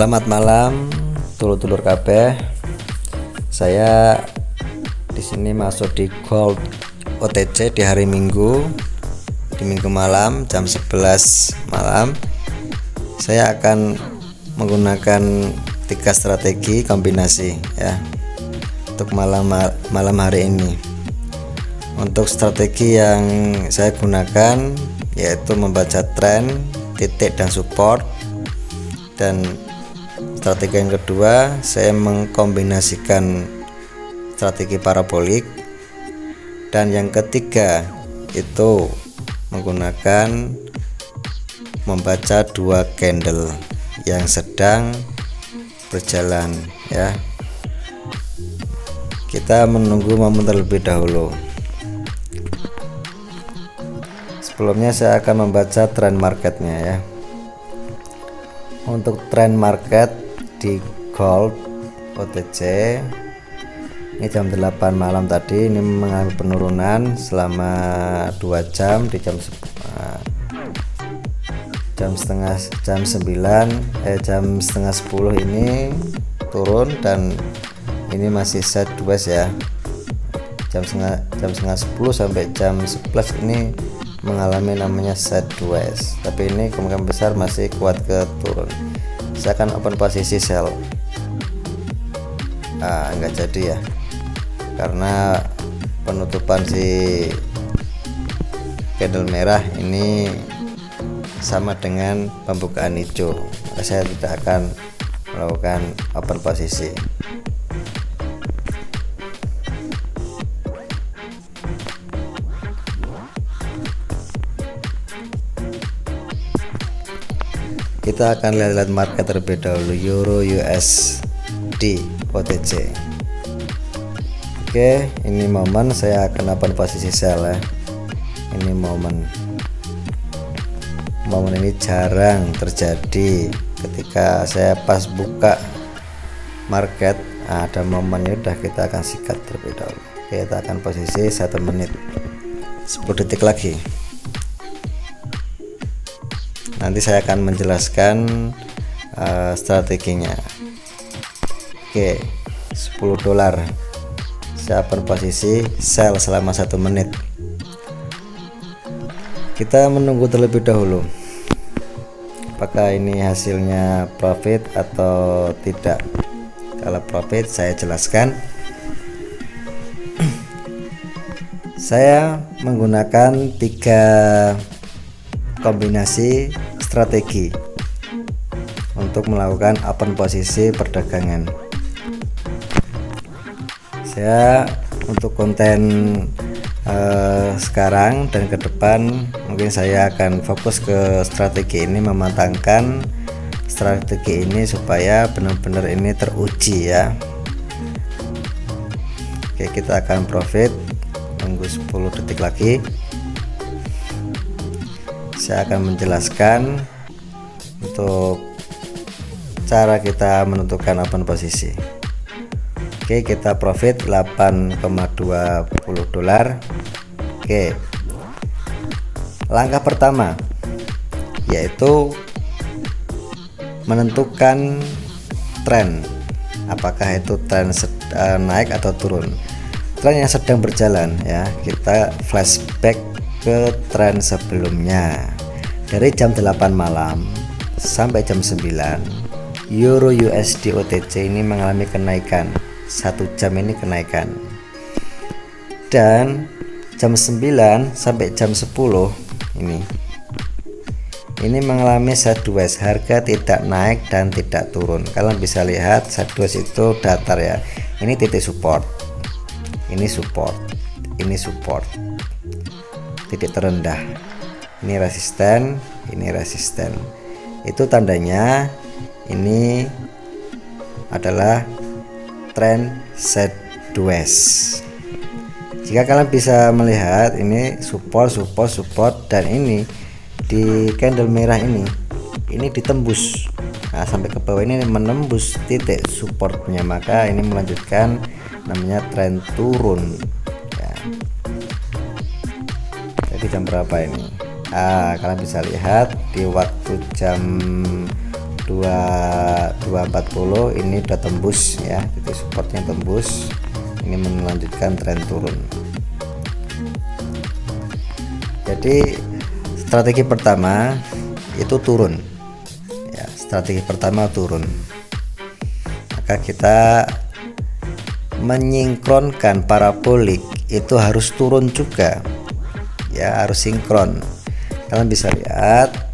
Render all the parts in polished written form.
Selamat malam, tulur-tulur kabeh. Saya di sini masuk di Gold OTC di hari Minggu, di Minggu malam jam 11 malam. Saya akan menggunakan 3 strategi kombinasi ya untuk malam hari ini. Untuk strategi yang saya gunakan yaitu membaca tren, titik dan support. Dan strategi yang kedua, saya mengkombinasikan strategi parabolik. Dan yang ketiga itu menggunakan membaca 2 candle yang sedang berjalan ya. Kita menunggu momen terlebih dahulu. Sebelumnya saya akan membaca tren marketnya ya. Untuk tren market di Gold OTC ini jam 8 malam tadi, ini mengalami penurunan selama 2 jam di jam 9:30 ini turun, dan ini masih sideways ya. Jam setengah 10 sampai jam 11 ini mengalami namanya sideways, tapi ini kemungkinan besar masih kuat ke turun. Saya akan open posisi sell. Enggak jadi ya, karena penutupan si candle merah ini sama dengan pembukaan hijau, maka saya tidak akan melakukan open posisi. Kita akan lihat market terlebih dahulu, Euro USD OTC. Oke, ini momen saya akan open posisi sell ya. Ini momen ini jarang terjadi. Ketika saya pas buka market ada momennya, udah kita akan sikat terlebih dahulu. Kita akan posisi 1 menit 10 detik lagi. Nanti saya akan menjelaskan strateginya. Oke, $10 saya open posisi sell selama 1 menit. Kita menunggu terlebih dahulu apakah ini hasilnya profit atau tidak. Kalau profit saya jelaskan. Saya menggunakan 3 kombinasi strategi untuk melakukan open posisi perdagangan. Saya untuk konten sekarang dan ke depan mungkin saya akan fokus ke strategi ini, mematangkan strategi ini supaya benar-benar ini teruji ya. Oke, kita akan profit, tunggu 10 detik lagi. Saya akan menjelaskan untuk cara kita menentukan open posisi. Oke, kita profit $8,20. Oke, langkah pertama yaitu menentukan tren, apakah itu tren naik atau turun. Tren yang sedang berjalan ya, kita flashback ke tren sebelumnya. Dari jam 8 malam sampai jam 9 Euro USD OTC ini mengalami kenaikan. 1 jam ini kenaikan, dan jam 9 sampai jam 10 ini mengalami sideways, harga tidak naik dan tidak turun. Kalian bisa lihat sideways itu datar ya. Ini titik support, ini support, ini support, titik terendah, ini resisten, ini resisten. Itu tandanya ini adalah tren sideways. Jika kalian bisa melihat ini support, dan ini di candle merah ini ditembus. Nah, sampai ke bawah ini menembus titik supportnya, maka ini melanjutkan namanya tren turun ya. Jadi jam berapa ini? Kalian bisa lihat di waktu jam 240 ini udah tembus ya, titik supportnya tembus, ini melanjutkan tren turun. Jadi strategi pertama itu turun ya, strategi pertama turun, maka kita menyinkronkan parabolik itu harus turun juga ya, harus sinkron. Kalian bisa lihat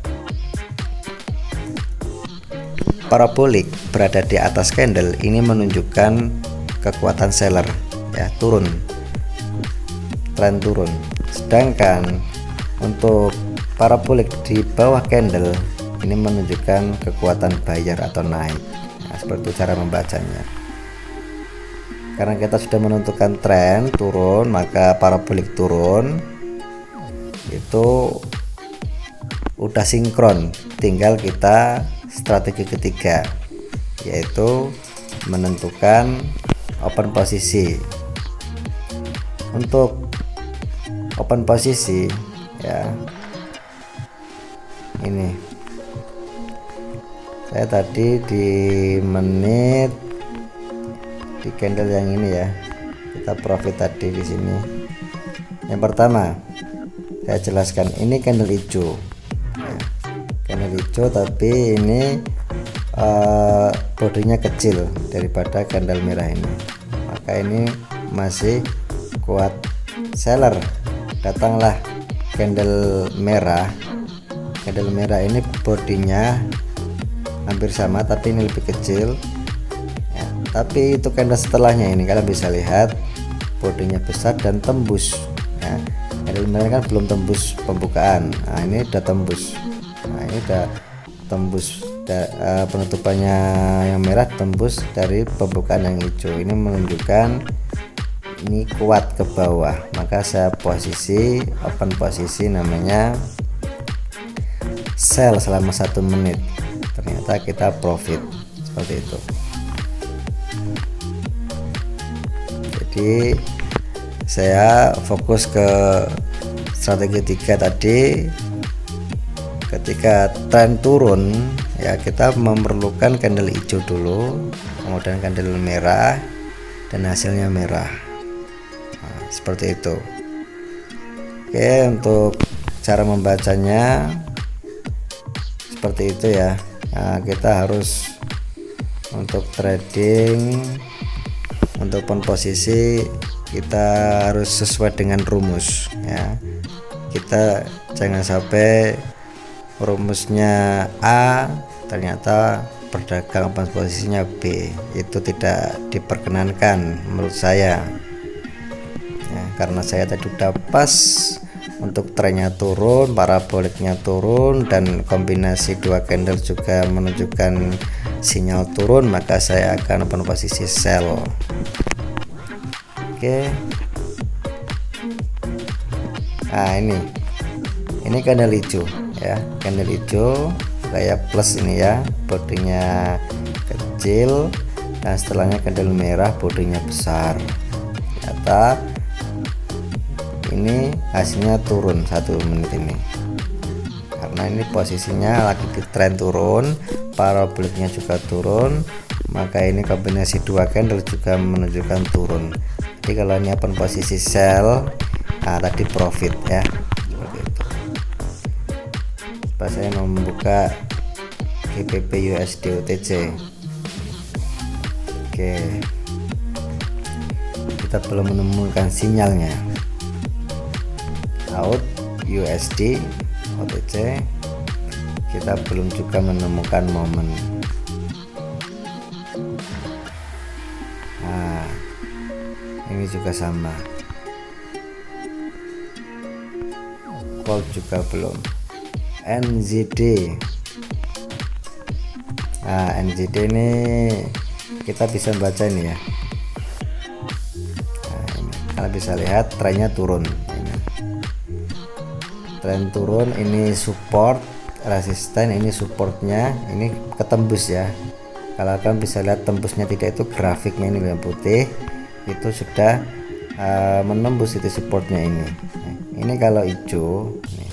parabolik berada di atas candle ini menunjukkan kekuatan seller ya, turun, tren turun. Sedangkan untuk parabolik di bawah candle ini menunjukkan kekuatan buyer atau naik. Nah, seperti itu cara membacanya. Karena kita sudah menentukan tren turun, maka parabolik turun itu udah sinkron, tinggal kita strategi ketiga, yaitu menentukan open posisi. Untuk open posisi ya, ini saya tadi di menit di candle yang ini ya, kita profit tadi di sini. Yang pertama saya jelaskan, ini candle hijau ya, candle hijau tapi ini bodinya kecil daripada candle merah ini, maka ini masih kuat seller. Datanglah candle merah, candle merah ini bodinya hampir sama tapi ini lebih kecil ya, tapi itu candle setelahnya ini kalian bisa lihat bodinya besar dan tembus ya. Candle merah kan belum tembus pembukaan, nah ini udah tembus, nah ini udah tembus penutupannya yang merah tembus dari pembukaan yang hijau. Ini menunjukkan ini kuat ke bawah, maka saya posisi open posisi namanya sell selama 1 menit. Ternyata kita profit seperti itu. Jadi saya fokus ke strategi 3 tadi. Ketika tren turun ya, kita memerlukan candle hijau dulu, kemudian candle merah dan hasilnya merah. Nah, seperti itu. Oke, untuk cara membacanya seperti itu ya. Nah, kita harus untuk trading, untuk open posisi kita harus sesuai dengan rumus ya. Kita jangan sampai rumusnya A ternyata berdagang open posisinya B, itu tidak diperkenankan menurut saya ya, karena saya tadi udah pas untuk trennya turun, paraboliknya turun, dan kombinasi dua candle juga menunjukkan sinyal turun, maka saya akan open posisi sell. Oke. Nah, ini candle hijau ya, candle hijau kayak plus ini ya, bodinya kecil dan setelahnya candle merah bodinya besar. Ternyata ini hasilnya turun 1 menit ini, karena ini posisinya lagi di tren turun, paraboliknya juga turun, maka ini kombinasi dua candle juga menunjukkan turun. Jadi kalau ini open posisi sell, nah tadi profit ya, seperti itu. Pas saya membuka GBP USD OTC. Oke, kita belum menemukan sinyalnya. Out USD OTC, kita belum juga menemukan momen. Nah, ini juga sama, call juga belum. NZD, nah NZD ini kita bisa baca ini ya. Nah, ini kalian bisa lihat trennya turun. Tren turun, ini support, resisten, ini supportnya, ini ketembus ya. Kalau kalian bisa lihat tembusnya tidak, itu grafiknya ini yang putih itu sudah menembus itu supportnya ini. Ini kalau hijau nih,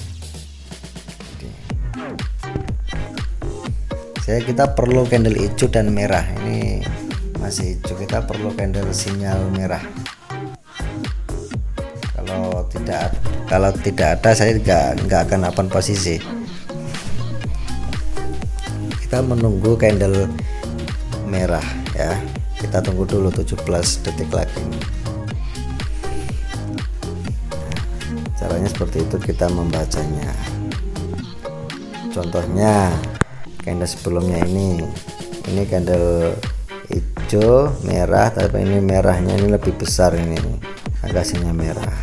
Kita perlu candle hijau dan merah. Ini masih hijau, kita perlu candle sinyal merah. Kalau tidak ada saya nggak akan open posisi. Kita menunggu candle merah ya, kita tunggu dulu 17 detik lagi. Caranya seperti itu kita membacanya. Contohnya candle sebelumnya ini candle hijau merah, tapi ini merahnya ini lebih besar, ini agasinya merah.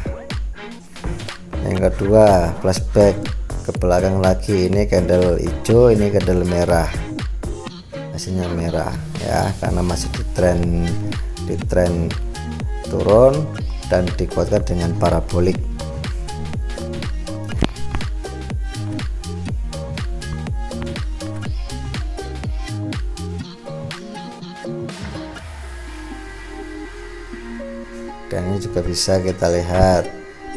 Yang kedua, flashback ke belakang lagi, ini candle hijau, ini candle merah, hasilnya merah ya, karena masih di tren turun dan dikuatkan dengan parabolik. Dan ini juga bisa kita lihat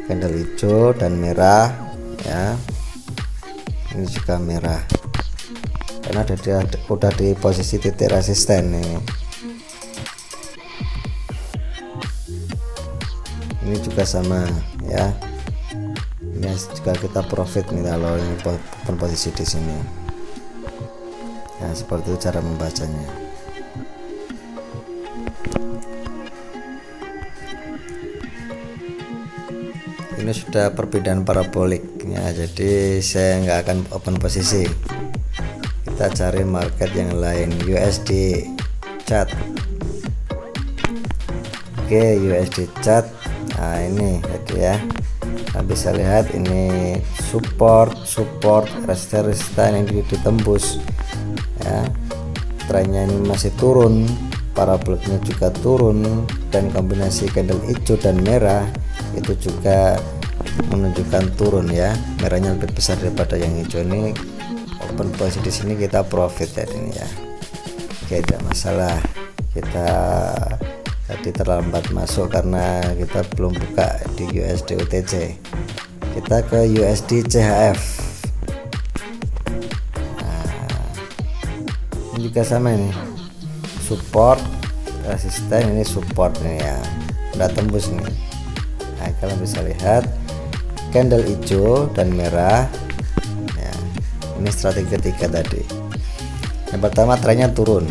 candle hijau dan merah ya, ini juga merah karena udah di posisi titik resisten nih. Ini juga sama ya, ini juga kita profit nih kalau ini open posisi di sini ya. Seperti itu cara membacanya. Ini sudah perbedaan parabolik ya, jadi saya nggak akan open posisi. Kita cari market yang lain, USD chart. Oke, USD chart. Nah ini jadi ya, kita bisa lihat ini support resisten yang ditembus ya. Trennya ini masih turun, paraboliknya juga turun, dan kombinasi candle hijau dan merah itu juga menunjukkan turun ya, merahnya lebih besar daripada yang hijau. Ini open posisi di sini kita profit ya ini ya. Oke, tidak masalah, kita tadi terlambat masuk karena kita belum buka di USD UTC. Kita ke USD CHF. Nah, ini juga sama ini, support resisten, ini support nih ya, udah tembus nih. Nah, kalian bisa lihat candle hijau dan merah ya, ini strategi ketiga tadi. Yang pertama trennya turun,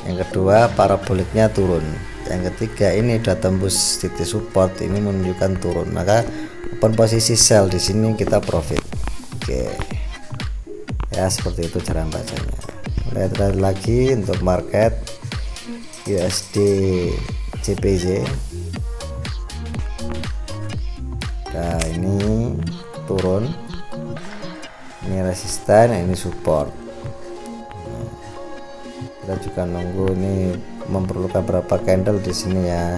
yang kedua paraboliknya turun, yang ketiga ini udah tembus titik support, ini menunjukkan turun, maka open posisi sell di sini kita profit. Oke ya, seperti itu cara bacanya. Lihat lagi untuk market USD CPZ. Nah ini turun, ini resisten, ini support. Nah, kita juga nunggu, ini memerlukan berapa candle di sini ya.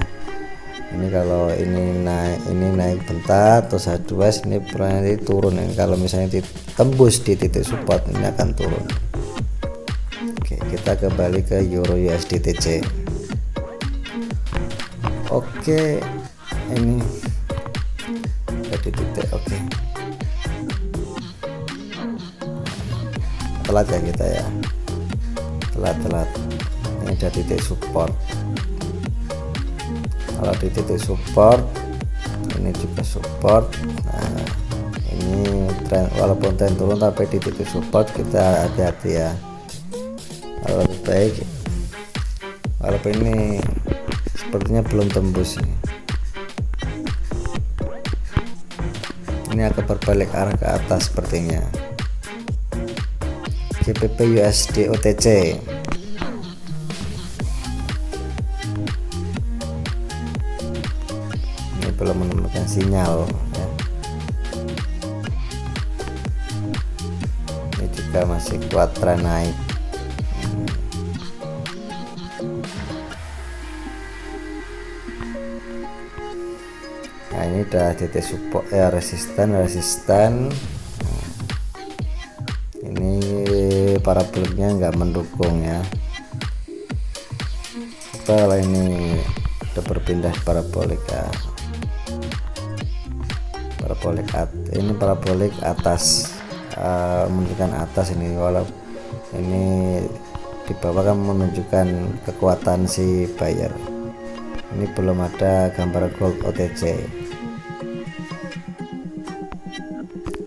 Ini kalau ini naik bentar, terus H2 ini berarti turun. Ini kalau misalnya ditembus di titik support, ini akan turun. Oke, kita kembali ke Euro USD TC. Oke, ini di titik. Oke, telat ya kita ya, telat ini ada titik support. Kalau di titik support, ini juga support. Nah ini tren, walaupun tren turun tapi di titik support kita hati-hati ya. Kalau lebih baik, walaupun ini sepertinya belum tembus ini akan berbalik arah ke atas sepertinya. GBP USD OTC. Ini belum menemukan sinyal ya. Ini juga masih kuat tren naik. Nah ini udah titik support ya, resisten. Ini paraboliknya nggak mendukung ya. Kalau ini udah berpindah parabolik ya, parabolik ini parabolik atas, menunjukkan atas ini, Ini di bawah kan menunjukkan kekuatan si buyer. Ini belum ada gambar gold OTC.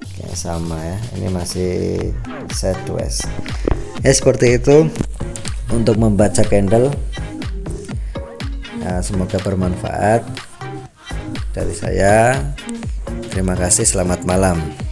Oke, sama ya, ini masih sideways ya. Seperti itu untuk membaca candle. Nah, semoga bermanfaat dari saya. Terima kasih, selamat malam.